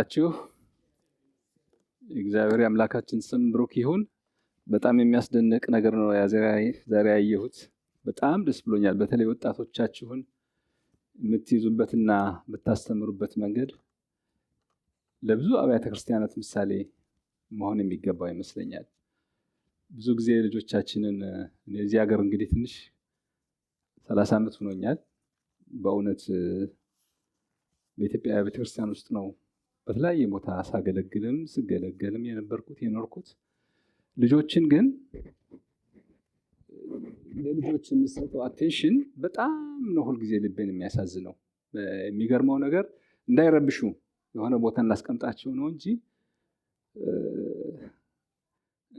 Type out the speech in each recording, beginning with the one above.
አችሁ እግዚአብሔር አምላካችን ስም ብሩክ ይሁን። በጣም የሚያስደንቅ ነገር ነው ዛሬ ያየሁት። በጣም ደስ ብሎኛል። በተለይ ወጣቶቻችሁን የምትይዙበትና የምታስተምሩበት መንገድ ለብዙ አብያተ ክርስቲያናት ምሳሌ መሆን የሚገባው ይመስለኛል። ብዙ ጊዜ ልጆቻችንን እዚህ ሀገር እንግዲህ ትንሽ 30 ዓመት ሆኖኛል። በእውነት በኢትዮጵያ ቤተ ክርስቲያን ውስጥ ነው በተለያየ ቦታ ስገለገልም የኖርኩት። ልጆችን ግን ለልጆች የምሰጠው አቴንሽን በጣም ነው ሁልጊዜ ልቤን የሚያሳዝነው። የሚገርመው ነገር እንዳይረብሹ የሆነ ቦታ እናስቀምጣቸው ነው እንጂ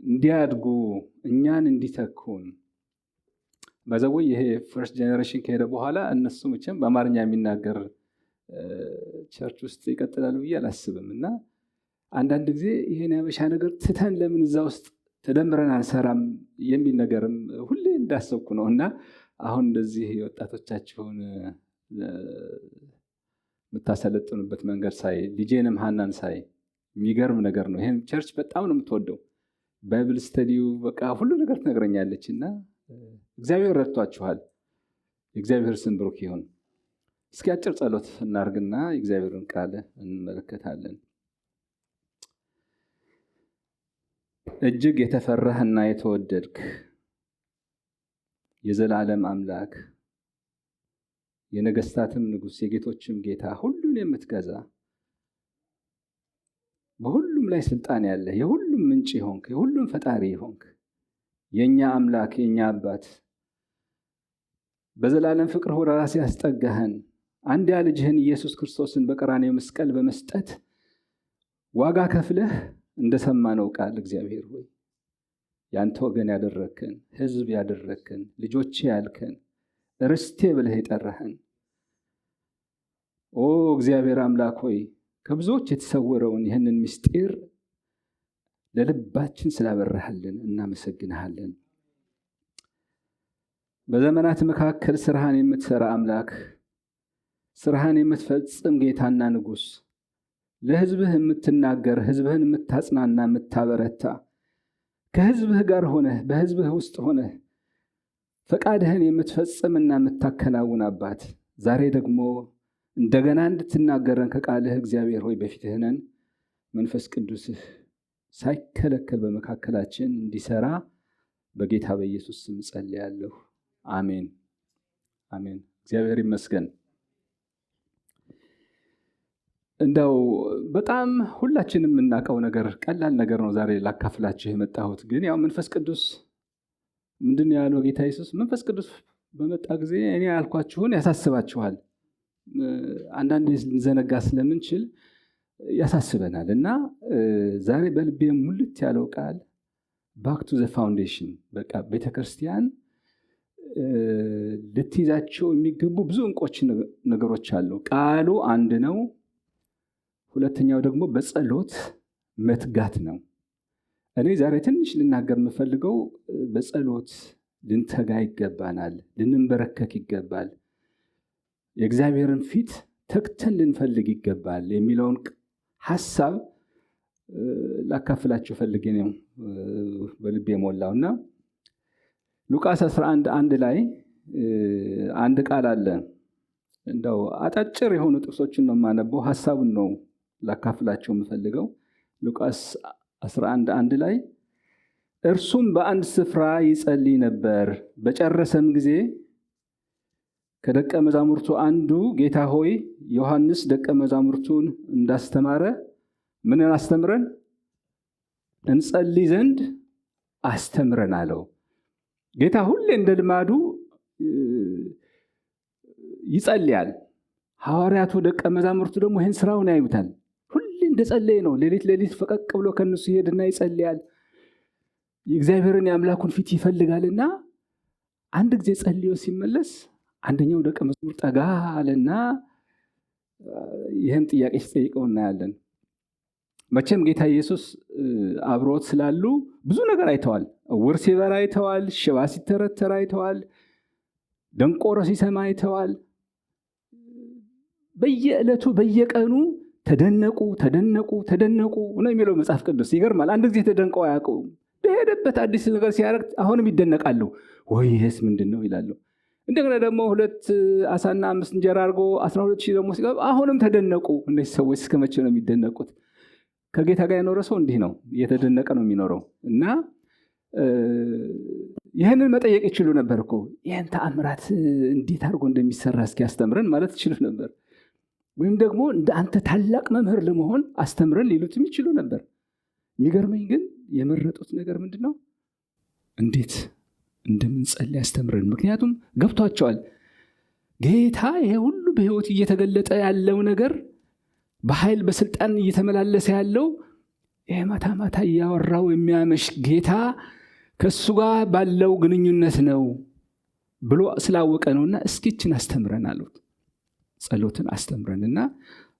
እንዲያድጉ እኛን እንዲተኩን በዛው ይሄ ፈርስት ጄነሬሽን ከሄደ በኋላ እነሱ መቼም በአማርኛ የሚናገር ቸርች ውስጥ ይቀጥላሉ ብዬ አላስብም። እና አንዳንድ ጊዜ ይሄን ያበሻ ነገር ትተን ለምን እዛ ውስጥ ተደምረን አንሰራም የሚል ነገርም ሁሌ እንዳሰብኩ ነው። እና አሁን እንደዚህ ወጣቶቻችሁን የምታሰለጥኑበት መንገድ ሳይ ልጄንም ሐናን ሳይ የሚገርም ነገር ነው። ይሄን ቸርች በጣም ነው የምትወደው። ባይብል ስተዲው በቃ ሁሉ ነገር ትነግረኛለች። እና እግዚአብሔር ረድቷችኋል። የእግዚአብሔር ስም ብሩክ ይሁን። እስኪ አጭር ጸሎት እናርግና የእግዚአብሔርን ቃል እንመለከታለን። እጅግ የተፈራህና የተወደድክ የዘላለም አምላክ የነገስታትም ንጉስ የጌቶችም ጌታ ሁሉን የምትገዛ በሁሉም ላይ ስልጣን ያለ የሁሉም ምንጭ ሆንክ የሁሉም ፈጣሪ ሆንክ የኛ አምላክ የኛ አባት በዘላለም ፍቅር ወደ ራስህ ያስጠጋህን አንድያ ልጅህን ኢየሱስ ክርስቶስን በቀራንዮ መስቀል በመስጠት ዋጋ ከፍለህ እንደሰማነው ቃል እግዚአብሔር ሆይ ያንተ ወገን ያደረከን ሕዝብ ያደረከን ልጆቼ ያልከን ርስቴ ብለህ የጠራህን ኦ እግዚአብሔር አምላክ ሆይ ከብዙዎች የተሰወረውን ይህንን ምስጢር ለልባችን ስላበራህልን እናመሰግንሃለን። በዘመናት መካከል ስራህን የምትሰራ አምላክ ስራህን የምትፈጽም ጌታና ንጉስ ለሕዝብህ የምትናገር ሕዝብህን የምታጽናና የምታበረታ ከሕዝብህ ጋር ሆነህ በሕዝብህ ውስጥ ሆነህ ፈቃድህን የምትፈጽምና የምታከናውን አባት ዛሬ ደግሞ እንደገና እንድትናገረን ከቃልህ እግዚአብሔር ሆይ በፊትህ ነን። መንፈስ ቅዱስህ ሳይከለከል በመካከላችን እንዲሰራ በጌታ በኢየሱስ ስም ጸልያለሁ። አሜን አሜን። እግዚአብሔር ይመስገን። እንደው በጣም ሁላችንም የምናውቀው ነገር ቀላል ነገር ነው ዛሬ ላካፍላችሁ የመጣሁት። ግን ያው መንፈስ ቅዱስ ምንድነው ያለው ጌታ ኢየሱስ? መንፈስ ቅዱስ በመጣ ጊዜ እኔ ያልኳችሁን ያሳስባችኋል። አንዳንዴ ልንዘነጋ ስለምንችል ያሳስበናል። እና ዛሬ በልቤ ሙልት ያለው ቃል ባክ ቱ ዘ ፋውንዴሽን፣ በቃ ቤተክርስቲያን ልትይዛቸው የሚገቡ ብዙ እንቆች ነገሮች አሉ። ቃሉ አንድ ነው። ሁለተኛው ደግሞ በጸሎት መትጋት ነው። እኔ ዛሬ ትንሽ ልናገር የምፈልገው በጸሎት ልንተጋ ይገባናል፣ ልንበረከክ ይገባል፣ የእግዚአብሔርን ፊት ተግተን ልንፈልግ ይገባል የሚለውን ሐሳብ ላካፍላችሁ ፈልጌ ነው በልቤ የሞላውና ሉቃስ 11:1 ላይ አንድ ቃል አለ። እንደው አጫጭር የሆኑ ጥቅሶችን ነው የማነበው፣ ሐሳቡን ነው ላካፍላችሁ የምፈልገው። ሉቃስ 11:1 ላይ እርሱም በአንድ ስፍራ ይጸልይ ነበር፣ በጨረሰም ጊዜ ከደቀ መዛሙርቱ አንዱ ጌታ ሆይ ዮሐንስ ደቀ መዛሙርቱን እንዳስተማረ ምንን አስተምረን? እንጸልይ ዘንድ አስተምረን አለው። ጌታ ሁሌ እንደ ልማዱ ይጸልያል። ሐዋርያቱ ደቀ መዛሙርቱ ደግሞ ይህን ስራውን ያዩታል። ሁሌ እንደጸለየ ነው። ሌሊት ፈቀቅ ብሎ ከነሱ ይሄድና ይጸልያል። የእግዚአብሔርን የአምላኩን ፊት ይፈልጋልና አንድ ጊዜ ጸልዮ ሲመለስ አንደኛው ደቀ መዝሙር ጠጋ አለና ይህን ጥያቄ ሲጠይቀው እናያለን። መቼም ጌታ ኢየሱስ አብሮት ስላሉ ብዙ ነገር አይተዋል። ዕውር ሲበራ አይተዋል፣ ሽባ ሲተረተር አይተዋል፣ ደንቆሮ ሲሰማ አይተዋል። በየዕለቱ በየቀኑ ተደነቁ ነው የሚለው መጽሐፍ ቅዱስ። ይገርማል። አንድ ጊዜ ተደንቀው አያውቁም። በሄደበት አዲስ ነገር ሲያደርግ አሁንም ይደነቃሉ። ወይስ ምንድን ነው ይላሉ። እንደገና ደግሞ 2 ዓሣና 5 እንጀራ አድርጎ 12,000 ደግሞ ሲገባ አሁንም ተደነቁ። እነዚህ ሰዎች እስከ መቼ ነው የሚደነቁት? ከጌታ ጋር የኖረ ሰው እንዲህ ነው፣ እየተደነቀ ነው የሚኖረው። እና ይህንን መጠየቅ ይችሉ ነበር እኮ። ይህን ተአምራት እንዴት አድርጎ እንደሚሰራ እስኪያስተምረን ማለት ይችሉ ነበር። ወይም ደግሞ እንደ አንተ ታላቅ መምህር ለመሆን አስተምረን ሊሉትም ይችሉ ነበር። የሚገርመኝ ግን የመረጡት ነገር ምንድን ነው? እንዴት እንደምንጸልይ ያስተምረን። ምክንያቱም ገብቷቸዋል። ጌታ ይሄ ሁሉ በሕይወት እየተገለጠ ያለው ነገር በኃይል በስልጣን እየተመላለሰ ያለው ይሄ ማታ ማታ እያወራው የሚያመሽ ጌታ ከእሱ ጋር ባለው ግንኙነት ነው ብሎ ስላወቀ ነውና እስኪችን አስተምረን አሉት። ጸሎትን አስተምረንና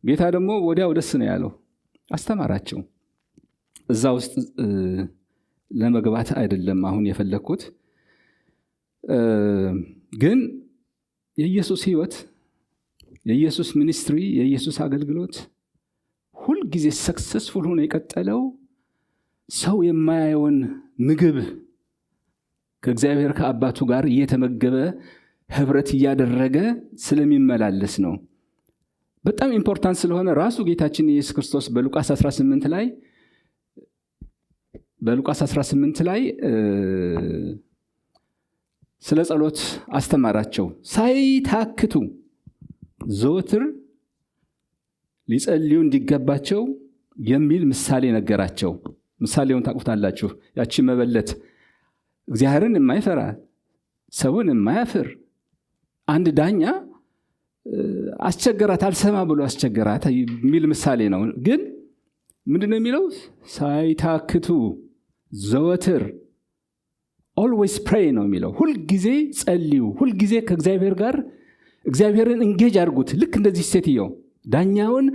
ጌታ ደግሞ ወዲያው ደስ ነው ያለው፣ አስተማራቸው። እዛ ውስጥ ለመግባት አይደለም አሁን የፈለኩት። ግን የኢየሱስ ሕይወት፣ የኢየሱስ ሚኒስትሪ፣ የኢየሱስ አገልግሎት ሁልጊዜ ሰክሰስፉል ሆኖ የቀጠለው ሰው የማያየውን ምግብ ከእግዚአብሔር ከአባቱ ጋር እየተመገበ ህብረት እያደረገ ስለሚመላለስ ነው። በጣም ኢምፖርታንት ስለሆነ ራሱ ጌታችን ኢየሱስ ክርስቶስ በሉቃስ 18 ላይ ስለ ጸሎት አስተማራቸው። ሳይታክቱ ዘወትር ሊጸልዩ እንዲገባቸው የሚል ምሳሌ ነገራቸው። ምሳሌውን ታውቁታላችሁ። ያቺ መበለት እግዚአብሔርን የማይፈራ ሰውን የማያፍር አንድ ዳኛ አስቸገራት፣ አልሰማ ብሎ አስቸገራት የሚል ምሳሌ ነው። ግን ምንድነው የሚለው? ሳይታክቱ ዘወትር always pray ነው የሚለው። ሁልጊዜ ጸልዩ፣ ሁልጊዜ ከእግዚአብሔር ጋር እግዚአብሔርን እንጌጅ አድርጉት። ልክ እንደዚህ ሴትየው ዳኛውን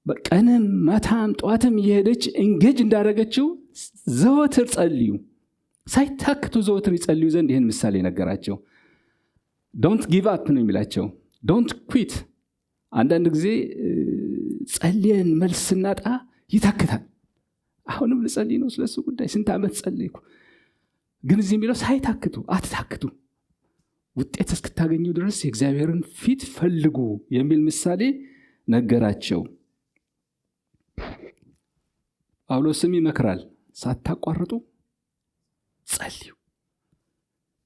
በቀንም ማታም ጠዋትም እየሄደች እንጌጅ እንዳደረገችው ዘወትር ጸልዩ፣ ሳይታክቱ ዘወትር ይጸልዩ ዘንድ ይህን ምሳሌ ነገራቸው። ዶንት ጊቭ አፕ ነው የሚላቸው። ዶንት ኩዊት። አንዳንድ ጊዜ ጸልየን መልስ ስናጣ ይታክታል። አሁንም ልጸልይ ነው ስለሱ ጉዳይ፣ ስንት ዓመት ጸልይኩ። ግን እዚህ የሚለው ሳይታክቱ፣ አትታክቱ፣ ውጤት እስክታገኙ ድረስ የእግዚአብሔርን ፊት ፈልጉ የሚል ምሳሌ ነገራቸው። ጳውሎስም ይመክራል፣ ሳታቋርጡ ጸልዩ።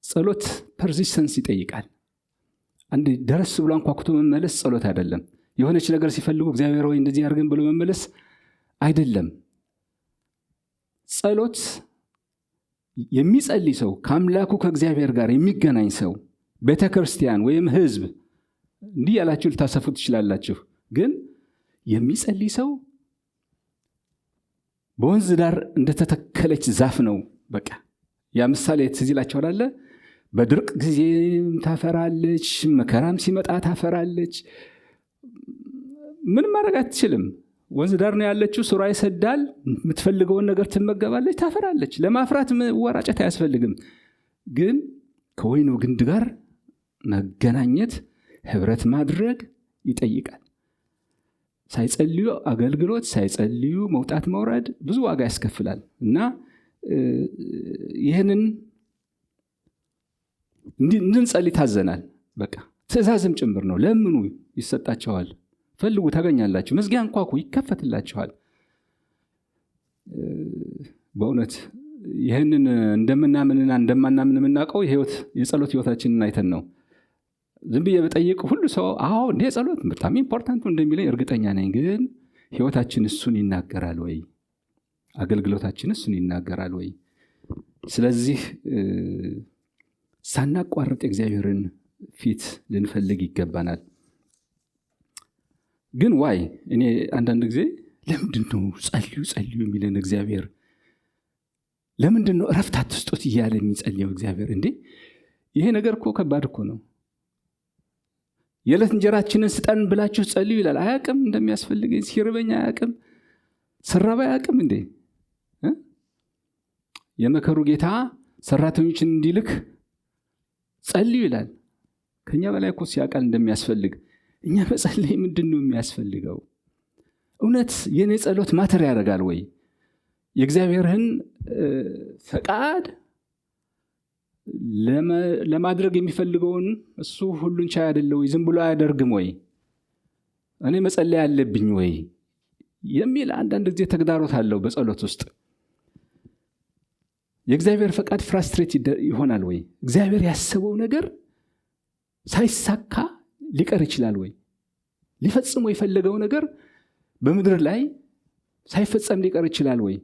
ጸሎት ፐርሲስተንስ ይጠይቃል። አንድ ደረስ ብሎ አንኳኩቶ መመለስ ጸሎት አይደለም። የሆነች ነገር ሲፈልጉ እግዚአብሔር ሆይ እንደዚህ አድርገን ብሎ መመለስ አይደለም። ጸሎት የሚጸልይ ሰው፣ ከአምላኩ ከእግዚአብሔር ጋር የሚገናኝ ሰው፣ ቤተክርስቲያን ወይም ህዝብ እንዲህ ያላችሁ ልታሰፉ ትችላላችሁ። ግን የሚጸልይ ሰው በወንዝ ዳር እንደተተከለች ዛፍ ነው። በቃ ያ ምሳሌ ትዝ ይላችኋል አይደል? በድርቅ ጊዜ ታፈራለች፣ መከራም ሲመጣ ታፈራለች። ምንም ማድረግ አትችልም። ወንዝ ዳር ነው ያለችው፣ ስሯ ይሰዳል፣ የምትፈልገውን ነገር ትመገባለች፣ ታፈራለች። ለማፍራት ወራጨት አያስፈልግም። ግን ከወይኑ ግንድ ጋር መገናኘት፣ ህብረት ማድረግ ይጠይቃል። ሳይጸልዩ አገልግሎት፣ ሳይጸልዩ መውጣት መውረድ ብዙ ዋጋ ያስከፍላል። እና ይህንን እንድንጸልይ ታዘናል። በቃ ትእዛዝም ጭምር ነው። ለምኑ ይሰጣቸዋል፣ ፈልጉ ታገኛላችሁ፣ መዝጊያ አንኳኩ ይከፈትላችኋል። በእውነት ይህንን እንደምናምንና እንደማናምን የምናውቀው የጸሎት ህይወታችንን አይተን ነው። ዝም ብዬ በጠይቅ ሁሉ ሰው አዎ እንደ ጸሎት በጣም ኢምፖርታንት እንደሚለኝ እርግጠኛ ነኝ። ግን ህይወታችን እሱን ይናገራል ወይ? አገልግሎታችን እሱን ይናገራል ወይ? ስለዚህ ሳናቋርጥ እግዚአብሔርን ፊት ልንፈልግ ይገባናል። ግን ዋይ እኔ አንዳንድ ጊዜ ለምንድነው ጸልዩ የሚለን እግዚአብሔር? ለምንድነው እረፍት አትስጡት እያለ የሚጸልየው እግዚአብሔር? እንዴ ይሄ ነገር እኮ ከባድ እኮ ነው። የዕለት እንጀራችንን ስጠን ብላችሁ ጸልዩ ይላል። አያውቅም እንደሚያስፈልገኝ? ሲርበኝ አያውቅም? ሰራባ አያውቅም እንዴ? የመከሩ ጌታ ሰራተኞችን እንዲልክ ጸልዩ ይላል። ከኛ በላይ እኮ ሲያውቃል እንደሚያስፈልግ። እኛ መጸለይ ምንድነው የሚያስፈልገው? እውነት የኔ ጸሎት ማተር ያደርጋል ወይ? የእግዚአብሔርን ፈቃድ ለማድረግ የሚፈልገውን እሱ ሁሉን ቻይ አይደለ ወይ? ዝም ብሎ አያደርግም ወይ? እኔ መጸለይ አለብኝ ወይ የሚል አንዳንድ ጊዜ ተግዳሮት አለው በጸሎት ውስጥ። የእግዚአብሔር ፈቃድ ፍራስትሬት ይሆናል ወይ? እግዚአብሔር ያሰበው ነገር ሳይሳካ ሊቀር ይችላል ወይ? ሊፈጽም የፈለገው ነገር በምድር ላይ ሳይፈጸም ሊቀር ይችላል ወይ?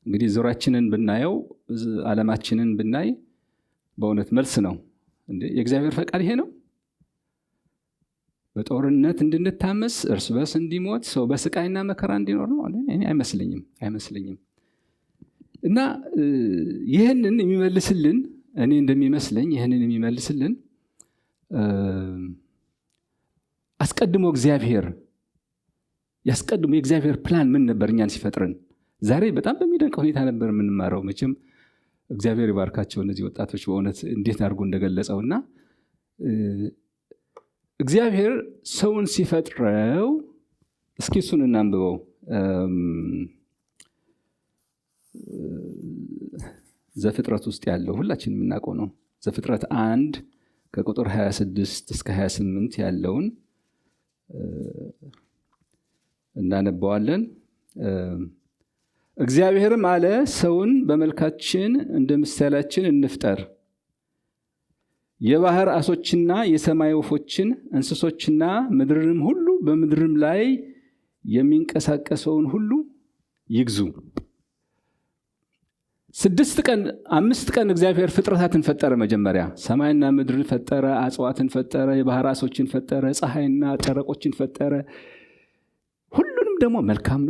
እንግዲህ ዙሪያችንን ብናየው ዓለማችንን ብናይ በእውነት መልስ ነው እንዴ? የእግዚአብሔር ፈቃድ ይሄ ነው? በጦርነት እንድንታመስ፣ እርስ በርስ እንዲሞት፣ ሰው በስቃይና መከራ እንዲኖር ነው? እኔ አይመስለኝም። እና ይህንን የሚመልስልን እኔ እንደሚመስለኝ ይህንን የሚመልስልን አስቀድሞ የእግዚአብሔር ፕላን ምን ነበር እኛን ሲፈጥረን? ዛሬ በጣም በሚደንቅ ሁኔታ ነበር የምንማረው። መቼም እግዚአብሔር ይባርካቸው እነዚህ ወጣቶች በእውነት እንዴት አድርጎ እንደገለጸውና እግዚአብሔር ሰውን ሲፈጥረው እስኪ እሱን እናንብበው። ዘፍጥረት ውስጥ ያለው ሁላችንም የምናውቀው ነው። ዘፍጥረት 1 ከቁጥር 26 እስከ 28 ያለውን እናነባዋለን። እግዚአብሔርም አለ፣ ሰውን በመልካችን እንደ ምሳሌያችን እንፍጠር፣ የባህር ዓሦችና የሰማይ ወፎችን፣ እንስሶችና ምድርንም ሁሉ በምድርም ላይ የሚንቀሳቀሰውን ሁሉ ይግዙ። 5 ቀን እግዚአብሔር ፍጥረታትን ፈጠረ። መጀመሪያ ሰማይና ምድርን ፈጠረ፣ አጽዋትን ፈጠረ፣ የባህር ዓሦችን ፈጠረ፣ ፀሐይና ጨረቆችን ፈጠረ። ሁሉንም ደግሞ መልካም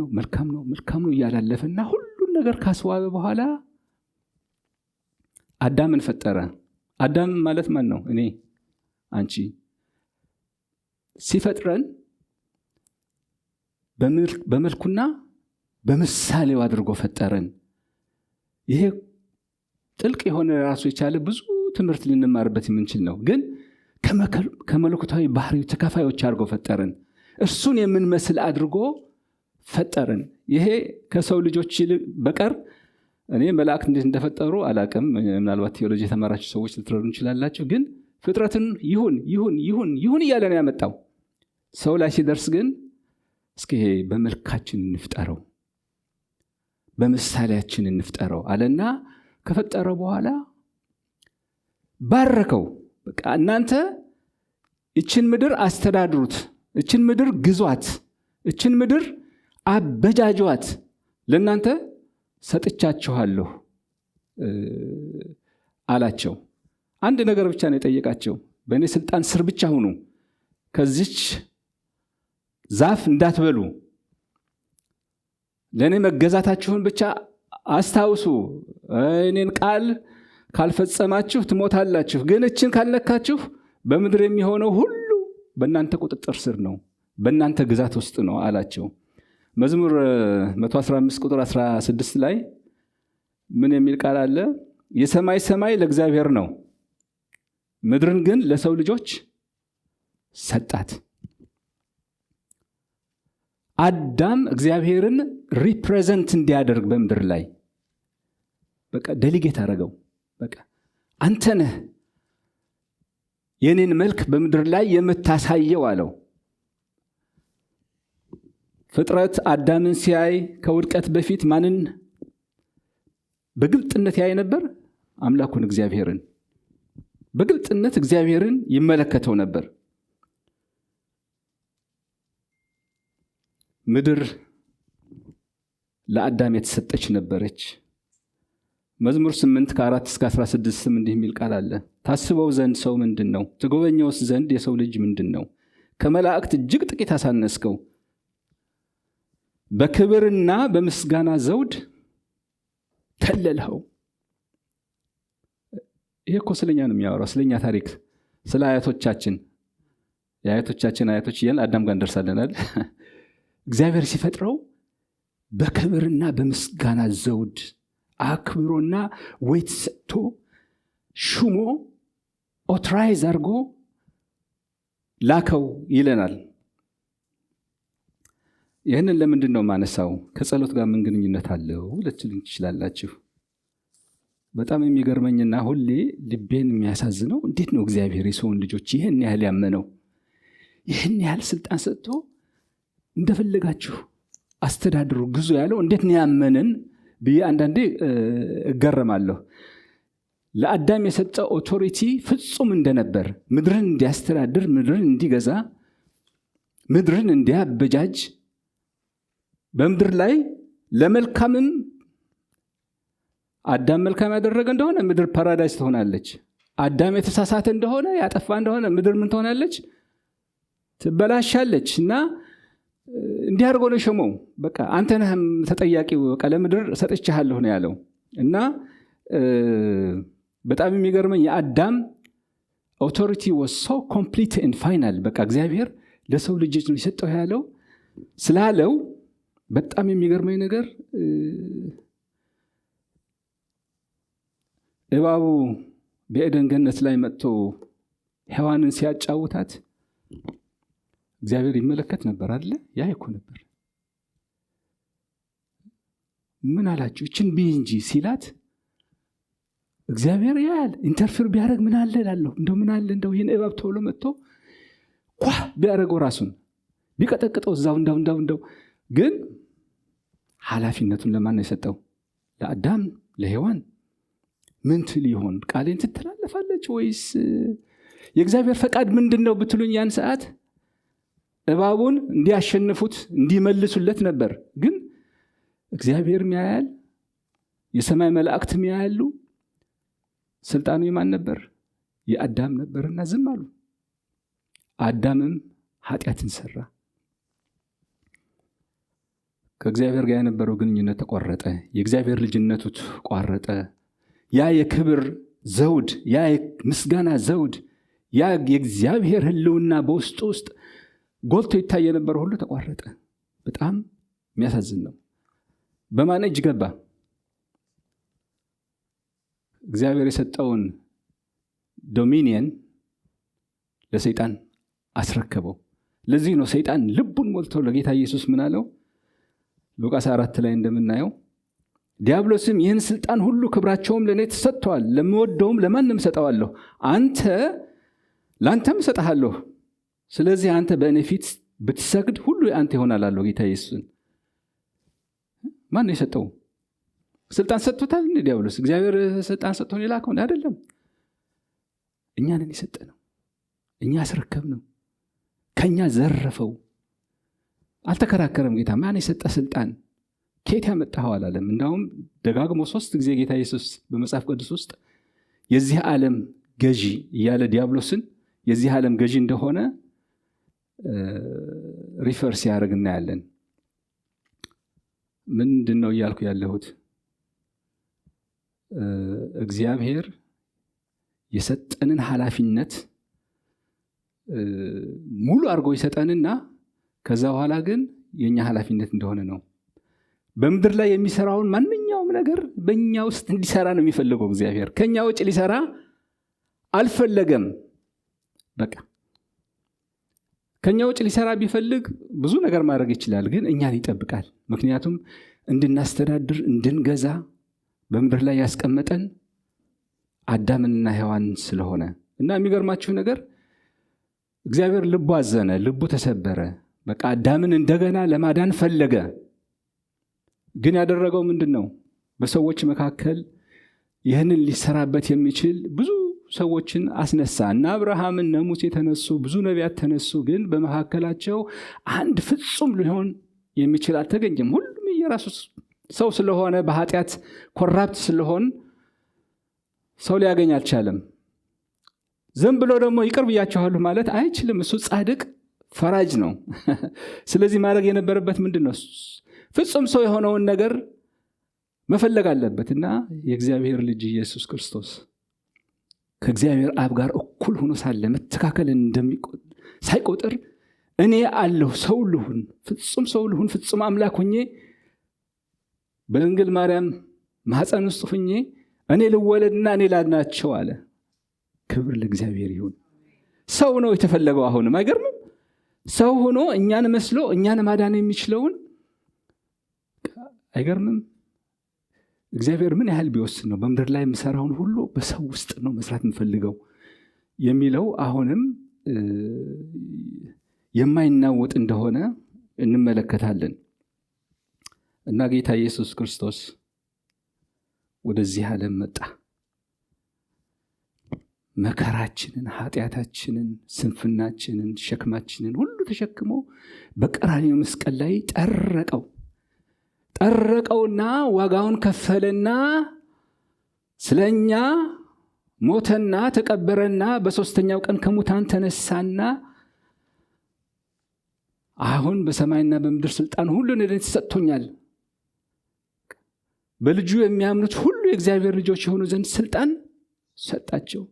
ነው እያላለፈና ሁሉን ነገር ካስዋበ በኋላ አዳምን ፈጠረ። አዳም ማለት ማን ነው? እኔ፣ አንቺ። ሲፈጥረን በመልኩና በምሳሌው አድርጎ ፈጠረን። ይሄ ጥልቅ የሆነ ራሱ የቻለ ብዙ ትምህርት ልንማርበት የምንችል ነው። ግን ከመለኮታዊ ባህሪው ተካፋዮች አድርጎ ፈጠረን። እርሱን የምንመስል አድርጎ ፈጠረን። ይሄ ከሰው ልጆች በቀር እኔ መላእክት እንዴት እንደፈጠሩ አላቅም። ምናልባት ቴዎሎጂ የተማራችሁ ሰዎች ልትረዱ እንችላላችሁ። ግን ፍጥረትን ይሁን እያለ ነው ያመጣው። ሰው ላይ ሲደርስ ግን እስኪ ይሄ በመልካችን እንፍጠረው፣ በምሳሌያችን እንፍጠረው አለና ከፈጠረው በኋላ ባረከው። በቃ እናንተ እችን ምድር አስተዳድሩት፣ እችን ምድር ግዟት፣ እችን ምድር አበጃጇት፣ ለእናንተ ሰጥቻችኋለሁ አላቸው። አንድ ነገር ብቻ ነው የጠየቃቸው። በእኔ ስልጣን ስር ብቻ ሁኑ፣ ከዚች ዛፍ እንዳትበሉ፣ ለእኔ መገዛታችሁን ብቻ አስታውሱ። እኔን ቃል ካልፈጸማችሁ ትሞታላችሁ፣ ግን እችን ካልነካችሁ በምድር የሚሆነው ሁሉ በእናንተ ቁጥጥር ስር ነው፣ በእናንተ ግዛት ውስጥ ነው አላቸው። መዝሙር 115 ቁጥር 16 ላይ ምን የሚል ቃል አለ? የሰማይ ሰማይ ለእግዚአብሔር ነው፣ ምድርን ግን ለሰው ልጆች ሰጣት። አዳም እግዚአብሔርን ሪፕሬዘንት እንዲያደርግ በምድር ላይ በቃ ዴሊጌት አደረገው። በቃ አንተ ነህ የኔን መልክ በምድር ላይ የምታሳየው አለው። ፍጥረት አዳምን ሲያይ ከውድቀት በፊት ማንን በግልጥነት ያይ ነበር? አምላኩን እግዚአብሔርን በግልጥነት እግዚአብሔርን ይመለከተው ነበር። ምድር ለአዳም የተሰጠች ነበረች። መዝሙር 8 ከ4 እስከ 16 እንዲህ የሚል ቃል አለ። ታስበው ዘንድ ሰው ምንድን ነው? ትጎበኘውስ ዘንድ የሰው ልጅ ምንድን ነው? ከመላእክት እጅግ ጥቂት አሳነስከው፣ በክብርና በምስጋና ዘውድ ከለልኸው። ይሄ እኮ ስለኛ ነው የሚያወራው፣ ስለኛ ታሪክ፣ ስለ አያቶቻችን። የአያቶቻችን አያቶች እያልን አዳም ጋር እንደርሳለናል። እግዚአብሔር ሲፈጥረው በክብርና በምስጋና ዘውድ አክብሮና ወይት ሰጥቶ ሹሞ ኦትራይዝ አድርጎ ላከው ይለናል። ይህንን ለምንድን ነው ማነሳው? ከጸሎት ጋር ምን ግንኙነት አለው ልትሉኝ ትችላላችሁ። በጣም የሚገርመኝና ሁሌ ልቤን የሚያሳዝነው እንዴት ነው እግዚአብሔር የሰውን ልጆች ይህን ያህል ያመነው? ይህን ያህል ስልጣን ሰጥቶ እንደፈለጋችሁ አስተዳድሩ ግዙ ያለው እንዴት ነው ያመንን ብዬ አንዳንዴ እገረማለሁ። ለአዳም የሰጠው ኦቶሪቲ ፍጹም እንደነበር፣ ምድርን እንዲያስተዳድር፣ ምድርን እንዲገዛ፣ ምድርን እንዲያበጃጅ፣ በምድር ላይ ለመልካምም አዳም መልካም ያደረገ እንደሆነ ምድር ፓራዳይስ ትሆናለች። አዳም የተሳሳተ እንደሆነ ያጠፋ እንደሆነ ምድር ምን ትሆናለች? ትበላሻለች። እና እንዲያርጎ ነው ሸመው። በቃ አንተ ነህ ተጠያቂው፣ በቃ ለምድር ሰጥቻለሁ ነው ያለው። እና በጣም የሚገርመኝ የአዳም ኦቶሪቲ was so complete and final። በቃ እግዚአብሔር ለሰው ልጆች ነው የሰጠው ያለው ስላለው በጣም የሚገርመኝ ነገር እባቡ በኤደን ገነት ላይ መጥቶ ሔዋንን ሲያጫውታት እግዚአብሔር ይመለከት ነበር አይደል? ያ እኮ ነበር። ምን አላችሁ? እችን ብይ እንጂ ሲላት እግዚአብሔር ያያል። ኢንተርፌር ቢያደርግ ምን አለ እላለሁ። እንደው ምን አለ እንደው ይሄን እባብ ተብሎ መጥቶ ኳ ቢያደርገው ራሱን ቢቀጠቅጠው እዛው እንደው ግን ኃላፊነቱን ለማን ነው የሰጠው? ለአዳም ለሔዋን። ምን ትል ይሆን? ቃሌን ትተላለፋለች ወይስ የእግዚአብሔር ፈቃድ ምንድነው ብትሉኝ ያን ሰዓት እባቡን እንዲያሸንፉት እንዲመልሱለት ነበር። ግን እግዚአብሔር ያያል፣ የሰማይ መላእክት ያያሉ። ስልጣኑ የማን ነበር? የአዳም ነበርና ዝም አሉ። አዳምም ኃጢአትን ሰራ። ከእግዚአብሔር ጋር የነበረው ግንኙነት ተቋረጠ። የእግዚአብሔር ልጅነቱ ተቋረጠ። ያ የክብር ዘውድ፣ ያ የምስጋና ዘውድ፣ ያ የእግዚአብሔር ሕልውና በውስጡ ውስጥ ጎልቶ ይታይ የነበረው ሁሉ ተቋረጠ። በጣም የሚያሳዝን ነው። በማን እጅ ገባ? እግዚአብሔር የሰጠውን ዶሚኒየን ለሰይጣን አስረከበው። ለዚህ ነው ሰይጣን ልቡን ሞልቶ ለጌታ ኢየሱስ ምን አለው? ሉቃስ 4 ላይ እንደምናየው ዲያብሎስም ይህን ስልጣን ሁሉ ክብራቸውም ለእኔ ተሰጥቷል፣ ለምወደውም ለማንም ሰጠዋለሁ፣ ለአንተም ሰጠሃለሁ። ስለዚህ አንተ በእኔ ፊት ብትሰግድ ሁሉ አንተ ይሆናል አለው ጌታ ኢየሱስን። ማን ነው የሰጠው? ስልጣን ሰጥቶታል እንዴ ዲያብሎስ? እግዚአብሔር ስልጣን ሰጥቶን የላከው አይደለም። እኛ ነን የሰጠነው። እኛ አስረከብነው። ከኛ ዘረፈው። አልተከራከረም ጌታ። ማን የሰጠ ስልጣን ከየት ያመጣኸው አላለም። እንዳውም ደጋግሞ 3 ጊዜ ጌታ ኢየሱስ በመጽሐፍ ቅዱስ ውስጥ የዚህ ዓለም ገዢ እያለ ዲያብሎስን የዚህ ዓለም ገዢ እንደሆነ ሪፈርስ ያደርግ እናያለን። ምንድነው እያልኩ ያለሁት? እግዚአብሔር የሰጠንን ኃላፊነት ሙሉ አድርጎ ይሰጠንና ከዛ በኋላ ግን የኛ ኃላፊነት እንደሆነ ነው። በምድር ላይ የሚሰራውን ማንኛውም ነገር በእኛ ውስጥ እንዲሰራ ነው የሚፈልገው እግዚአብሔር። ከኛ ውጭ ሊሰራ አልፈለገም። በቃ ከኛ ውጭ ሊሰራ ቢፈልግ ብዙ ነገር ማድረግ ይችላል፣ ግን እኛን ይጠብቃል። ምክንያቱም እንድናስተዳድር፣ እንድንገዛ በምድር ላይ ያስቀመጠን አዳምንና ሔዋን ስለሆነ እና የሚገርማችሁ ነገር እግዚአብሔር ልቡ አዘነ፣ ልቡ ተሰበረ። በቃ አዳምን እንደገና ለማዳን ፈለገ። ግን ያደረገው ምንድነው? በሰዎች መካከል ይህንን ሊሰራበት የሚችል ብዙ ሰዎችን አስነሳ። እና አብርሃም እና ሙሴ ተነሱ፣ ብዙ ነቢያት ተነሱ። ግን በመካከላቸው አንድ ፍጹም ሊሆን የሚችል አልተገኘም። ሁሉም የራሱ ሰው ስለሆነ በኃጢአት ኮራፕት ስለሆን ሰው ሊያገኝ አልቻለም። ዝም ብሎ ደግሞ ይቅር ብያችኋለሁ ማለት አይችልም። እሱ ጻድቅ ፈራጅ ነው። ስለዚህ ማድረግ የነበረበት ምንድነው? ፍጹም ሰው የሆነውን ነገር መፈለግ አለበትና የእግዚአብሔር ልጅ ኢየሱስ ክርስቶስ ከእግዚአብሔር አብ ጋር እኩል ሆኖ ሳለ መተካከል ሳይቆጥር እኔ አለሁ፣ ሰው ልሁን፣ ፍጹም ሰው ልሁን፣ ፍጹም አምላክ ሆኜ በድንግል ማርያም ማህፀን ውስጥ ሆኜ እኔ ልወለድና እኔ ላድናቸው አለ። ክብር ለእግዚአብሔር ይሁን። ሰው ነው የተፈለገው። አሁንም አይገርምም? ሰው ሆኖ እኛን መስሎ እኛን ማዳን የሚችለውን አይገርምም? እግዚአብሔር ምን ያህል ቢወስን ነው በምድር ላይ የምሰራውን ሁሉ በሰው ውስጥ ነው መስራት የምፈልገው የሚለው አሁንም የማይናወጥ እንደሆነ እንመለከታለን። እና ጌታ ኢየሱስ ክርስቶስ ወደዚህ ዓለም መጣ። መከራችንን፣ ኃጢአታችንን፣ ስንፍናችንን፣ ሸክማችንን ሁሉ ተሸክሞ በቀራንዮ መስቀል ላይ ጠረቀውና ዋጋውን ከፈለና ስለኛ ሞተና ተቀበረና በሶስተኛው ቀን ከሙታን ተነሳና አሁን በሰማይና በምድር ስልጣን ሁሉ ለእኔ ተሰጥቶኛል፣ በልጁ የሚያምኑት ሁሉ የእግዚአብሔር ልጆች የሆኑ ዘንድ ስልጣን ሰጣቸው።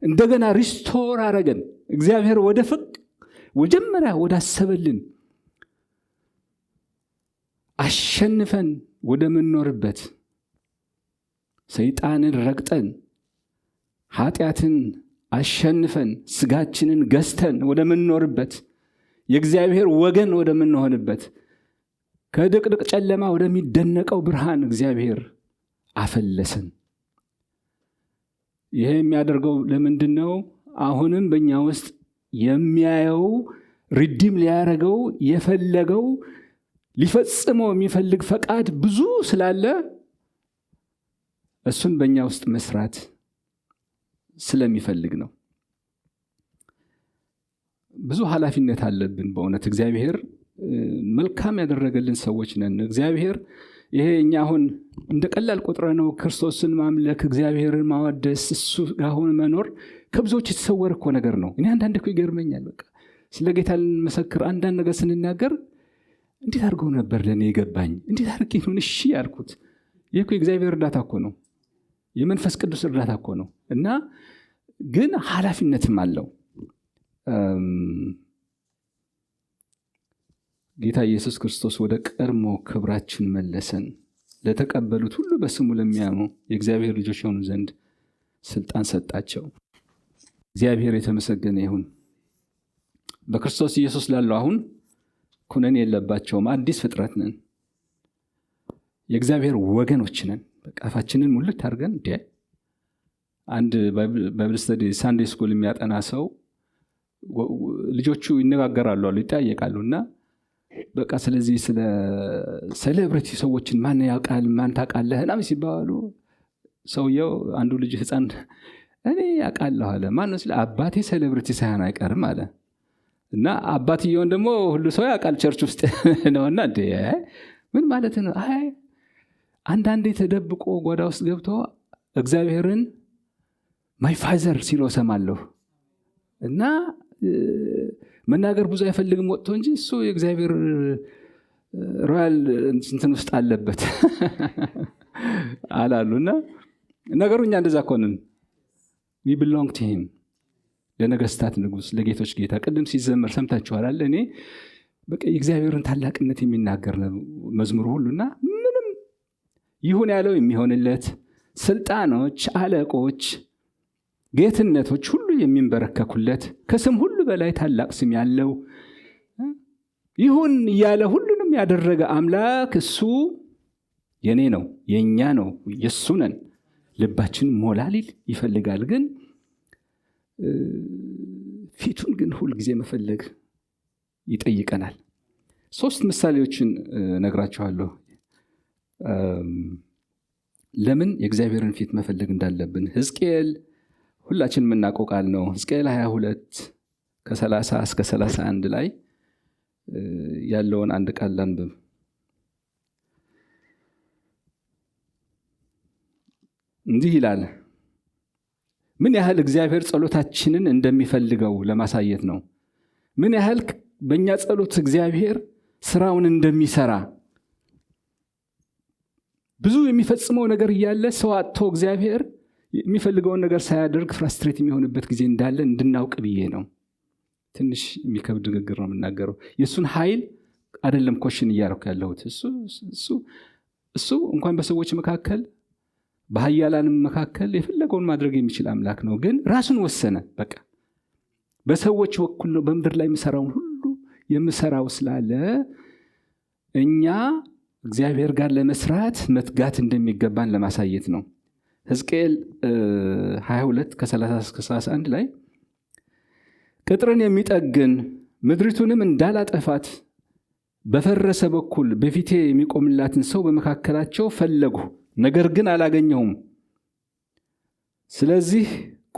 እንደገና ሪስቶር አረገን። እግዚአብሔር ወደ መጀመሪያ ወዳሰበልን አሸንፈን ወደ ምንኖርበት ሰይጣንን ረግጠን ኃጢአትን አሸንፈን ስጋችንን ገዝተን ወደ ምንኖርበት የእግዚአብሔር ወገን ወደ ምንሆንበት ከድቅድቅ ጨለማ ወደሚደነቀው ብርሃን እግዚአብሔር አፈለሰን። ይሄ የሚያደርገው ለምንድን ነው? አሁንም በእኛ ውስጥ የሚያየው ሪዲም ሊያረገው የፈለገው ሊፈጽመው የሚፈልግ ፈቃድ ብዙ ስላለ እሱን በእኛ ውስጥ መስራት ስለሚፈልግ ነው። ብዙ ኃላፊነት አለብን። በእውነት እግዚአብሔር መልካም ያደረገልን ሰዎች ነን። እግዚአብሔር ይሄ እኛ አሁን እንደ ቀላል ቁጥረ ነው ክርስቶስን ማምለክ፣ እግዚአብሔርን ማወደስ፣ እሱ ጋር ሆነ መኖር ከብዙዎች የተሰወረ እኮ ነገር ነው። እኔ አንዳንድ እኮ ይገርመኛል። በቃ ስለ ጌታ ልንመሰክር አንዳንድ ነገር ስንናገር እንዴት አድርገው ነበር ለእኔ የገባኝ? እንዴት አድርጌ ነው እሺ ያልኩት? ይህ እኮ የእግዚአብሔር እርዳታ እኮ ነው፣ የመንፈስ ቅዱስ እርዳታ እኮ ነው። እና ግን ኃላፊነትም አለው። ጌታ ኢየሱስ ክርስቶስ ወደ ቀድሞ ክብራችን መለሰን። ለተቀበሉት ሁሉ በስሙ ለሚያምኑ የእግዚአብሔር ልጆች የሆኑ ዘንድ ስልጣን ሰጣቸው። እግዚአብሔር የተመሰገነ ይሁን። በክርስቶስ ኢየሱስ ላለው አሁን ኩነኔ የለባቸውም። አዲስ ፍጥረት ነን። የእግዚአብሔር ወገኖች ነን። በቃፋችንን ሙልት አድርገን አንድ ባይብል ስተዲ ሳንዴ ስኩል የሚያጠና ሰው ልጆቹ ይነጋገራሉ አሉ፣ ይጠያየቃሉና በቃ ስለዚህ ስለ ሴሌብሪቲ ሰዎችን ማን ያውቃል ማን ታውቃለህ ምናምን ሲባሉ ሰውየው አንዱ ልጅ ህፃን እኔ ያውቃለሁ አለ። ማን ነው ሲል አባቴ ሴሌብሪቲ ሳይሆን አይቀርም አለ። እና አባትየውን ደግሞ ሁሉ ሰው ያውቃል ቸርች ውስጥ ነውና ምን ማለት ነው? አይ አንዳንዴ ተደብቆ ጓዳ ውስጥ ገብቶ እግዚአብሔርን ማይ ፋዘር ሲለው ሰማለሁ እና መናገር ብዙ አይፈልግም ወጥቶ እንጂ እሱ የእግዚአብሔር ሮያል እንትን ውስጥ አለበት አላሉና ነገሩኛ እንደዛ ኮንን we belong to him ለነገስታት ንጉስ ለጌቶች ጌታ ቅድም ሲዘመር ሰምታችኋል አለ። እኔ በቃ የእግዚአብሔርን ታላቅነት የሚናገር መዝሙር ሁሉና ምንም ይሁን ያለው የሚሆንለት ስልጣኖች፣ አለቆች፣ ጌትነቶች ሁሉ የሚንበረከኩለት ከስም ሁሉ በላይ ታላቅ ስም ያለው ይሁን ያለ ሁሉንም ያደረገ አምላክ እሱ የኔ ነው የኛ ነው የሱ ነን። ልባችን ሞላሊል ይፈልጋል፣ ግን ፊቱን ግን ሁሉ ጊዜ መፈለግ ይጠይቀናል። 3 ምሳሌዎችን ነግራችኋለሁ ለምን የእግዚአብሔርን ፊት መፈለግ እንዳለብን። ሕዝቅኤል ሁላችን የምናውቀው ቃል ነው። ሕዝቅኤል 22 ከ30 እስከ 31 ላይ ያለውን አንድ ቃል ላንብብ። እንዲህ ይላል። ምን ያህል እግዚአብሔር ጸሎታችንን እንደሚፈልገው ለማሳየት ነው። ምን ያህል በእኛ ጸሎት እግዚአብሔር ስራውን እንደሚሰራ፣ ብዙ የሚፈጽመው ነገር እያለ ሰው አጥቶ እግዚአብሔር የሚፈልገውን ነገር ሳያደርግ ፍራስትሬት የሚሆንበት ጊዜ እንዳለ እንድናውቅ ብዬ ነው። ትንሽ የሚከብድ ንግግር ነው የምናገረው። የእሱን ኃይል አይደለም ኮሽን እያደረኩ ያለሁት። እሱ እንኳን በሰዎች መካከል በኃያላንም መካከል የፈለገውን ማድረግ የሚችል አምላክ ነው። ግን ራሱን ወሰነ። በቃ በሰዎች በኩል ነው በምድር ላይ የምሰራውን ሁሉ የምሰራው ስላለ እኛ እግዚአብሔር ጋር ለመስራት መትጋት እንደሚገባን ለማሳየት ነው። ሕዝቅኤል 22 ከ30-31 ላይ ቅጥርን የሚጠግን ምድሪቱንም እንዳላጠፋት በፈረሰ በኩል በፊቴ የሚቆምላትን ሰው በመካከላቸው ፈለጉ፣ ነገር ግን አላገኘሁም። ስለዚህ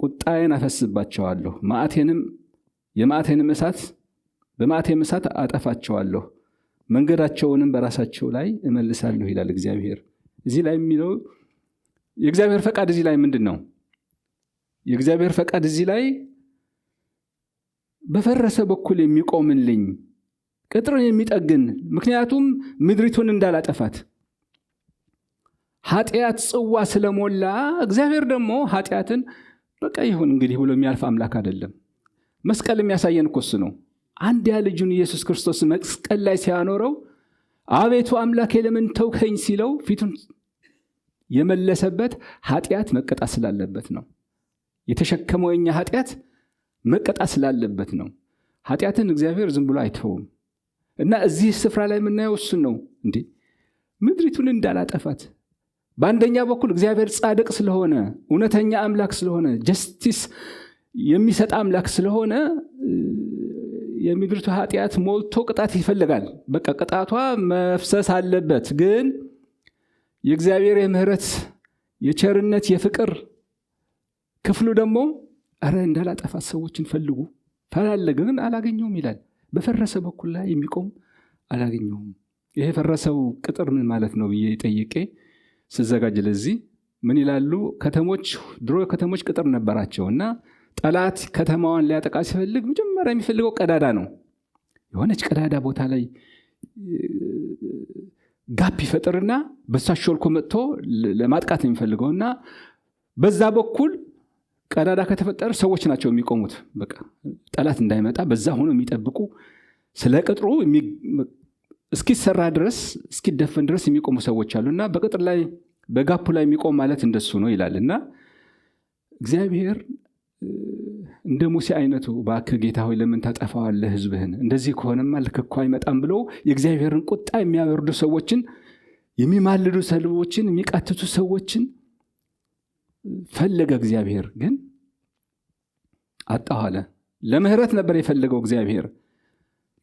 ቁጣዬን አፈስባቸዋለሁ፣ የመዓቴንም እሳት አጠፋቸዋለሁ፣ መንገዳቸውንም በራሳቸው ላይ እመልሳለሁ ይላል እግዚአብሔር። እዚህ ላይ የሚለው የእግዚአብሔር ፈቃድ እዚህ ላይ ምንድን ነው? የእግዚአብሔር ፈቃድ እዚህ ላይ በፈረሰ በኩል የሚቆምልኝ ቅጥርን የሚጠግን፣ ምክንያቱም ምድሪቱን እንዳላጠፋት ኃጢአት ጽዋ ስለሞላ፣ እግዚአብሔር ደግሞ ኃጢአትን በቃ ይሁን እንግዲህ ብሎ የሚያልፍ አምላክ አይደለም። መስቀል የሚያሳየን እኮ እሱ ነው። አንድ ያ ልጁን ኢየሱስ ክርስቶስ መስቀል ላይ ሲያኖረው አቤቱ አምላኬ ለምን ተውከኝ ሲለው ፊቱን የመለሰበት ኃጢአት መቀጣት ስላለበት ነው። የተሸከመው የኛ ኃጢአት መቀጣት ስላለበት ነው። ኃጢአትን እግዚአብሔር ዝም ብሎ አይተውም። እና እዚህ ስፍራ ላይ የምናየው እሱን ነው። እንዴ ምድሪቱን እንዳላጠፋት በአንደኛ በኩል እግዚአብሔር ጻድቅ ስለሆነ፣ እውነተኛ አምላክ ስለሆነ፣ ጀስቲስ የሚሰጥ አምላክ ስለሆነ የምድሪቱ ኃጢአት ሞልቶ ቅጣት ይፈልጋል። በቃ ቅጣቷ መፍሰስ አለበት። ግን የእግዚአብሔር የምህረት የቸርነት የፍቅር ክፍሉ ደግሞ አረ እንዳላጠፋት ሰዎችን ፈላለገ፣ ግን አላገኘውም ይላል። በፈረሰ በኩል ላይ የሚቆም አላገኘውም። ይሄ የፈረሰው ቅጥር ምን ማለት ነው ብዬ ጠይቄ ስዘጋጅ ለዚህ ምን ይላሉ? ድሮ ከተሞች ቅጥር ነበራቸው እና ጠላት ከተማዋን ሊያጠቃ ሲፈልግ መጀመሪያ የሚፈልገው ቀዳዳ ነው። የሆነች ቀዳዳ ቦታ ላይ ጋፕ ይፈጥርና በዛ ሾልኮ መጥቶ ለማጥቃት የሚፈልገውና በዛ በኩል ቀዳዳ ከተፈጠረ ሰዎች ናቸው የሚቆሙት። በቃ ጠላት እንዳይመጣ በዛ ሆኖ የሚጠብቁ፣ ስለ ቅጥሩ እስኪሰራ ድረስ እስኪደፈን ድረስ የሚቆሙ ሰዎች አሉና በቅጥር ላይ በጋፑ ላይ የሚቆም ማለት እንደሱ ነው ይላልና እግዚአብሔር እንደ ሙሴ አይነቱ እባክህ ጌታ ሆይ ለምን ታጠፋዋለህ ሕዝብህን? እንደዚህ ከሆነማ ልክ እኮ አይመጣም ብለው የእግዚአብሔርን ቁጣ የሚያበርዱ ሰዎችን፣ የሚማልዱ ሰልቦችን፣ የሚቃትቱ ሰዎችን ፈለገ። እግዚአብሔር ግን አጣኋለ። ለምህረት ነበር የፈለገው እግዚአብሔር፣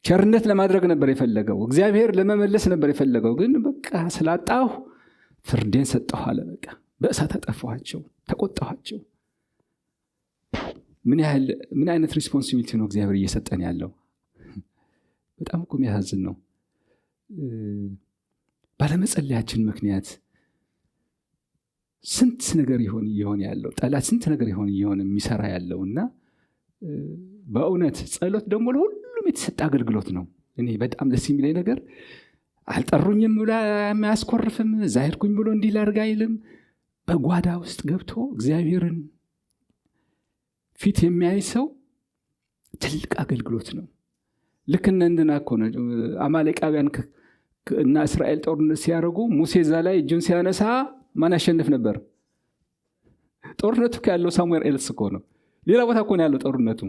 ቸርነት ለማድረግ ነበር የፈለገው እግዚአብሔር፣ ለመመለስ ነበር የፈለገው። ግን በቃ ስላጣሁ ፍርዴን ሰጠሁ አለ። በቃ በእሳት አጠፋኋቸው፣ ተቆጣኋቸው። ምን አይነት ሪስፖንሲቢሊቲ ነው እግዚአብሔር እየሰጠን ያለው? በጣም እኮ የሚያሳዝን ነው። ባለመጸለያችን ምክንያት ስንት ነገር ይሆን ያለው፣ ጠላት ስንት ነገር ይሆን የሚሰራ ያለውና በእውነት ጸሎት ደግሞ ለሁሉም የተሰጠ አገልግሎት ነው። እኔ በጣም ደስ የሚለኝ ነገር አልጠሩኝም ብሎ የሚያስኮርፍም፣ ዛሄድኩኝ ብሎ እንዲህ ላድርግ አይልም። በጓዳ ውስጥ ገብቶ እግዚአብሔርን ፊት የሚያይ ሰው ትልቅ አገልግሎት ነው። ልክ እንደና እኮ ነው አማሌቃውያን እና እስራኤል ጦርነት ሲያደርጉ ሙሴ እዛ ላይ እጁን ሲያነሳ ማን ያሸንፍ ነበር? ጦርነቱ ያለው ሳሙኤል ኤልስ እኮ ነው። ሌላ ቦታ እኮ ነው ያለው ጦርነቱ።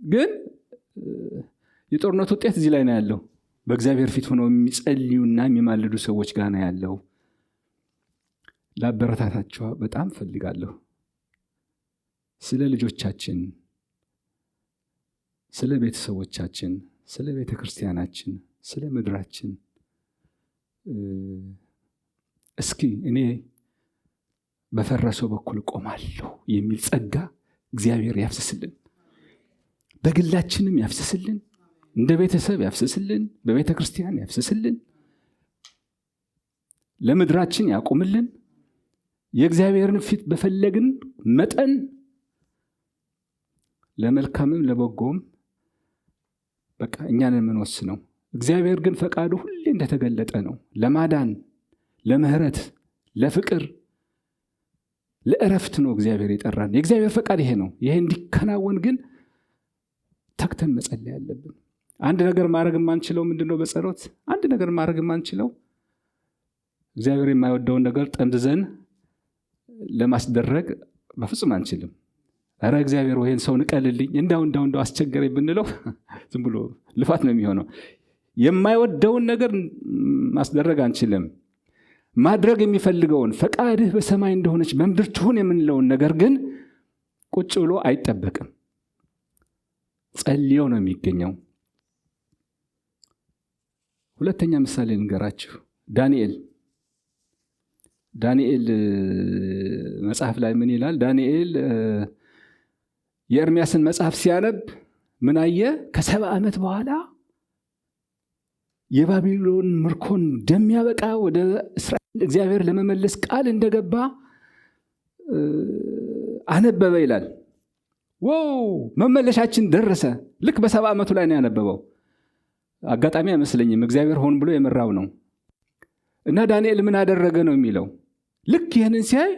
ግን የጦርነቱ ውጤት እዚህ ላይ ነው ያለው። በእግዚአብሔር ፊት ሆነው የሚጸልዩና የሚማልዱ ሰዎች ጋር ነው ያለው። ላበረታታቸው በጣም ፈልጋለሁ። ስለ ልጆቻችን፣ ስለ ቤተሰቦቻችን፣ ስለ ቤተክርስቲያናችን፣ ስለ ምድራችን እስኪ እኔ በፈረሰው በኩል ቆማለሁ የሚል ጸጋ እግዚአብሔር ያፍስስልን። በግላችንም ያፍስስልን፣ እንደ ቤተሰብ ያፍስስልን፣ በቤተክርስቲያን ያፍስስልን፣ ለምድራችን ያቆምልን። የእግዚአብሔርን ፊት በፈለግን መጠን ለመልካምም ለበጎም በቃ እኛን የምንወስነው። እግዚአብሔር ግን ፈቃዱ ሁሌ እንደተገለጠ ነው። ለማዳን፣ ለምህረት፣ ለፍቅር፣ ለእረፍት ነው እግዚአብሔር የጠራን። የእግዚአብሔር ፈቃድ ይሄ ነው። ይሄ እንዲከናወን ግን ተግተን መጸለይ ያለብን። አንድ ነገር ማድረግ የማንችለው ምንድነው? በጸሎት አንድ ነገር ማድረግ የማንችለው እግዚአብሔር የማይወደውን ነገር ጠምዝዘን ለማስደረግ በፍጹም አንችልም። አረ እግዚአብሔር ወይን ሰው ንቀልልኝ፣ እንዳው አስቸገረኝ ብንለው ዝም ብሎ ልፋት ነው የሚሆነው። የማይወደውን ነገር ማስደረግ አንችልም። ማድረግ የሚፈልገውን ፈቃድህ በሰማይ እንደሆነች በምድር ትሁን የምንለውን ነገር ግን ቁጭ ብሎ አይጠበቅም። ጸልዮ ነው የሚገኘው። ሁለተኛ ምሳሌ ልንገራችሁ። ዳንኤል መጽሐፍ ላይ ምን ይላል? ዳንኤል የኤርምያስን መጽሐፍ ሲያነብ ምን አየ? ከ70 ዓመት በኋላ የባቢሎን ምርኮን እንደሚያበቃ ወደ እስራኤል እግዚአብሔር ለመመለስ ቃል እንደገባ አነበበ ይላል። ዋው መመለሻችን ደረሰ። ልክ በ70 ዓመቱ ላይ ነው ያነበበው። አጋጣሚ አይመስለኝም፣ እግዚአብሔር ሆን ብሎ የመራው ነው። እና ዳንኤል ምን አደረገ ነው የሚለው። ልክ ይህንን ሲያይ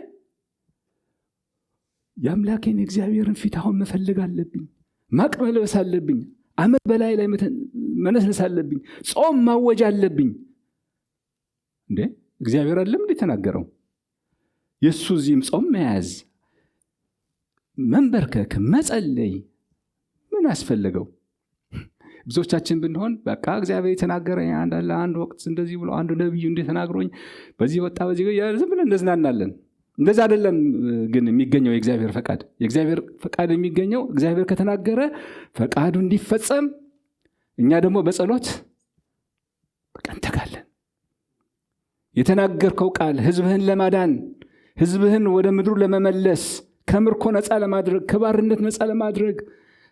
የአምላኬን እግዚአብሔርን ፊት አሁን መፈለግ አለብኝ፣ ማቅ መልበስ አለብኝ፣ ዓመት በላይ ላይ መነስነስ አለብኝ፣ ጾም ማወጅ አለብኝ። እንዴ እግዚአብሔር አይደለም እንዴ ተናገረው? የሱ ዚህም ጾም መያዝ፣ መንበርከክ፣ መጸለይ ምን አስፈልገው? ብዙዎቻችን ብንሆን በቃ እግዚአብሔር የተናገረኝ አንድ ወቅት እንደዚህ ብሎ አንዱ ነብዩ እንደተናገረኝ በዚህ ወጣ በዚህ ዝም ብለን እንደዝናናለን። እንደዛ አይደለም ግን የሚገኘው የእግዚአብሔር ፈቃድ። የእግዚአብሔር ፈቃድ የሚገኘው እግዚአብሔር ከተናገረ ፈቃዱ እንዲፈጸም እኛ ደግሞ በጸሎት በቃ እንተጋለን። የተናገርከው ቃል ህዝብህን ለማዳን፣ ህዝብህን ወደ ምድሩ ለመመለስ፣ ከምርኮ ነፃ ለማድረግ፣ ከባርነት ነፃ ለማድረግ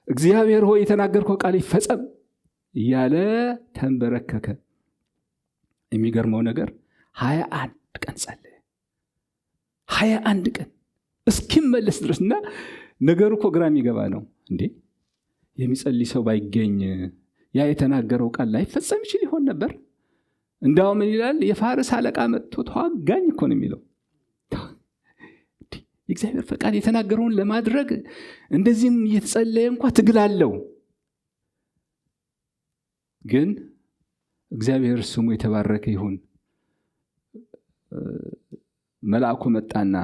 እግዚአብሔር ሆይ የተናገርከው ቃል ይፈጸም እያለ ተንበረከከ። የሚገርመው ነገር 21 ቀን ጸለየ። 21 ቀን እስኪመለስ ድረስና ነገሩ እኮ ግራ የሚገባ ነው። እንዴ የሚጸልይ ሰው ባይገኝ ያ የተናገረው ቃል ላይፈጸም ይችል ይሆን ነበር? እንዳውም ምን ይላል? የፋርስ አለቃ መጥቶ ተዋጋኝ እኮ ነው የሚለው። የእግዚአብሔር ፈቃድ የተናገረውን ለማድረግ እንደዚህም እየተጸለየ እንኳን ትግል አለው። ግን እግዚአብሔር ስሙ የተባረከ ይሁን። መልአኩ መጣና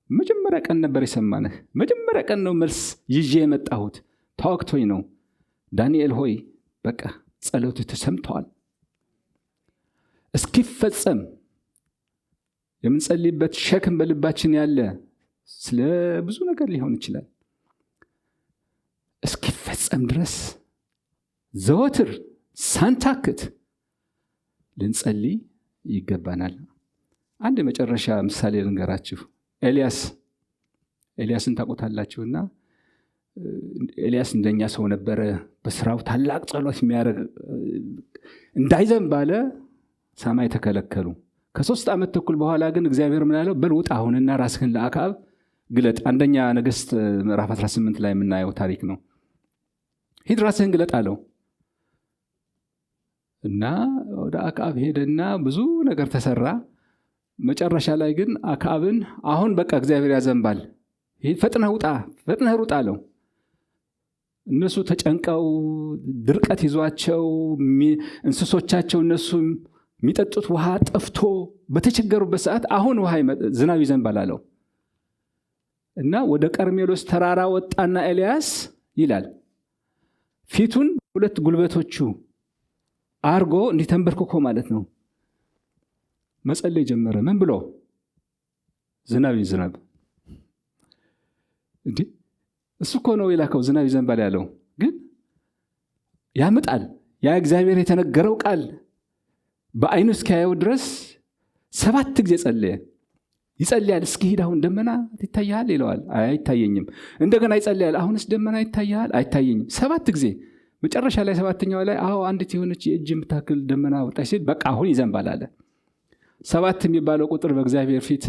መጀመሪያ ቀን ነበር የሰማነህ። መጀመሪያ ቀን ነው መልስ ይዤ የመጣሁት። ታወክቶኝ ነው። ዳንኤል ሆይ በቃ ጸሎቱ ተሰምቷል። እስኪፈጸም የምንጸልይበት ሸክም በልባችን ያለ ስለ ብዙ ነገር ሊሆን ይችላል። እስኪፈጸም ድረስ ዘወትር ሳንታክት ልንጸልይ ይገባናል። አንድ መጨረሻ ምሳሌ ልንገራችሁ። ኤልያስን ታውቁታላችሁና ኤልያስ እንደኛ ሰው ነበረ። በስራው ታላቅ ጸሎት የሚያደርግ እንዳይዘንብ ባለ ሰማይ ተከለከሉ። ከ3 ዓመት ተኩል በኋላ ግን እግዚአብሔር ምን አለው? በል ውጣ አሁንና ራስህን ለአክዓብ ግለጥ። አንደኛ ነገሥት ምዕራፍ 18 ላይ የምናየው ታሪክ ነው። ሂድ ራስህን ግለጥ አለው እና ወደ አክዓብ ሄደና ብዙ ነገር ተሰራ። መጨረሻ ላይ ግን አክዓብን አሁን በቃ እግዚአብሔር ያዘንባል፣ ፈጥነህ ውጣ፣ ፈጥነህ ሩጥ አለው። እነሱ ተጨንቀው ድርቀት ይዟቸው እንስሶቻቸው እነሱ የሚጠጡት ውሃ ጠፍቶ በተቸገሩበት ሰዓት አሁን ዝናብ ይዘንባል አለው እና ወደ ቀርሜሎስ ተራራ ወጣና ኤልያስ ይላል ፊቱን 2 ጉልበቶቹ አርጎ እንዲተንበርክኮ ማለት ነው መጸለይ ጀመረ። ምን ብሎ? ዝናብ ይዝናብ። እንዴ እሱ እኮ ነው የላከው ዝናብ ይዘንባል ያለው። ግን ያመጣል። ያ እግዚአብሔር የተነገረው ቃል በአይኑ እስኪያየው ድረስ 7 ጊዜ ጸለየ። ይጸልያል። እስኪ ሂድ አሁን ደመና ይታያል ይለዋል። አይታየኝም። እንደገና ይጸልያል። አሁንስ ደመና ይታያል? አይታየኝም። 7 ጊዜ። መጨረሻ ላይ 7ኛው ላይ አንዲት የሆነች የእጅ የምታክል ደመና ወጣች ሲል በቃ አሁን ይዘንባል አለ። 7 የሚባለው ቁጥር በእግዚአብሔር ፊት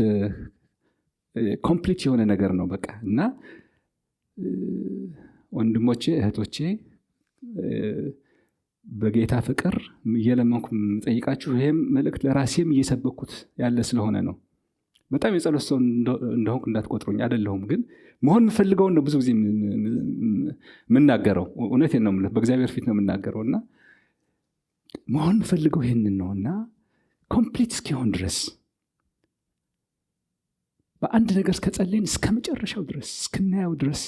ኮምፕሊት የሆነ ነገር ነው በቃ። እና ወንድሞቼ እህቶቼ በጌታ ፍቅር እየለመንኩ ጠይቃችሁ፣ ይሄም መልእክት ለራሴም እየሰበኩት ያለ ስለሆነ ነው። በጣም የጸሎት ሰው እንደሆንኩ እንዳትቆጥሩኝ አይደለሁም። ግን መሆን የምፈልገውን ነው ብዙ ጊዜ የምናገረው። እውነቴን ነው የምልህ፣ በእግዚአብሔር ፊት ነው የምናገረው። እና መሆን የምፈልገው ይሄንን ነው። እና ኮምፕሊት እስኪሆን ድረስ በአንድ ነገር እስከጸለይን እስከ መጨረሻው ድረስ እስክናየው ድረስ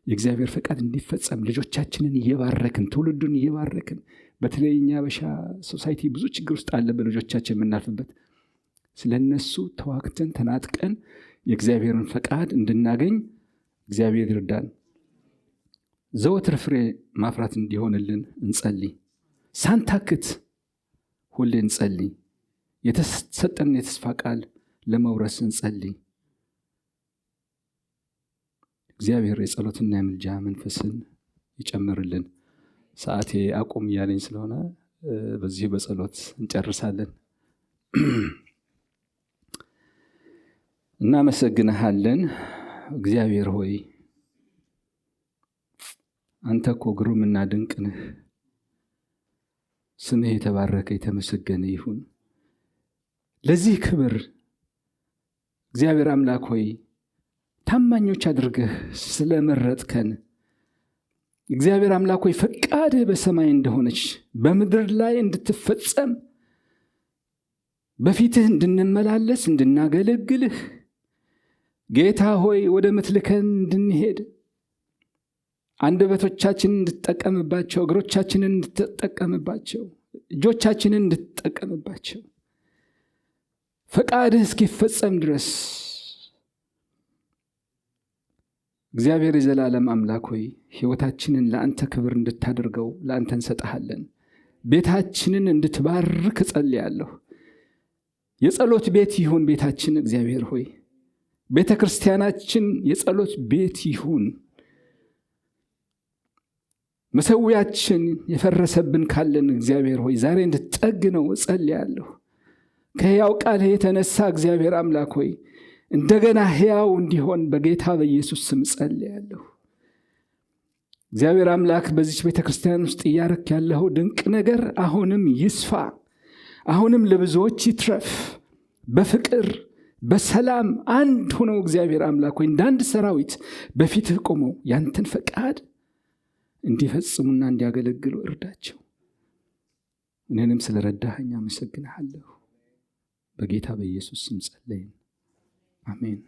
የእግዚአብሔር ፈቃድ እንዲፈጸም ልጆቻችንን እየባረክን ትውልዱን እየባረክን በተለይኛ በሻ ሶሳይቲ ብዙ ችግር ውስጥ አለ በልጆቻችን የምናልፍበት ስለነሱ ተዋክተን ተናጥቀን የእግዚአብሔርን ፈቃድ እንድናገኝ እግዚአብሔር ይርዳን። ዘወትር ፍሬ ማፍራት እንዲሆንልን እንጸልይ። ሳንታክት ሁሌ እንጸልይ። የተሰጠን የተስፋ ቃል ለመውረስ እንጸልይ። እግዚአብሔር የጸሎትና የምልጃ መንፈስን ይጨምርልን። ሰዓቴ አቁም እያለኝ ስለሆነ በዚህ በጸሎት እንጨርሳለን። እናመሰግንሃለን እግዚአብሔር ሆይ አንተ እኮ ግሩምና ድንቅ ነህ። ስምህ የተባረከ የተመሰገነ ይሁን። ለዚህ ክብር እግዚአብሔር አምላክ ሆይ ታማኞች አድርገህ ስለመረጥከን እግዚአብሔር አምላክ ሆይ ፈቃድህ በሰማይ እንደሆነች በምድር ላይ እንድትፈጸም በፊትህ እንድንመላለስ እንድናገለግልህ ጌታ ሆይ ወደ ምትልከን እንድንሄድ አንደበቶቻችንን እንድትጠቀምባቸው እግሮቻችንን እንድትጠቀምባቸው እጆቻችንን እንድትጠቀምባቸው ፈቃድህ እስኪፈጸም ድረስ እግዚአብሔር የዘላለም አምላክ ሆይ ሕይወታችንን ለአንተ ክብር እንድታደርገው ለአንተ እንሰጥሃለን። ቤታችንን እንድትባርክ ጸልያለሁ። የጸሎት ቤት ይሁን ቤታችን እግዚአብሔር ሆይ ቤተ ክርስቲያናችን የጸሎት ቤት ይሁን። መሰዊያችን የፈረሰብን ካለን እግዚአብሔር ሆይ ዛሬ እንድትጠግነው ጸልያለሁ። ከሕያው ቃልህ የተነሳ እግዚአብሔር አምላክ ሆይ እንደገና ሕያው እንዲሆን በጌታ በኢየሱስ ስም ጸልያለሁ። እግዚአብሔር አምላክ በዚህ ቤተክርስቲያን ውስጥ እያረክ ያለው ድንቅ ነገር አሁንም ይስፋ፣ አሁንም ለብዙዎች ይትረፍ። በፍቅር በሰላም አንድ ሆነው እግዚአብሔር አምላክ ሆይ እንዳንድ ሰራዊት በፊትህ ቆመው ያንተን ፈቃድ እንዲፈጽሙና እንዲያገለግሉ እርዳቸው። እኔንም ስለረዳኸኝ አመሰግንሃለሁ። በጌታ በኢየሱስ ስም ጸለይን። አሜን።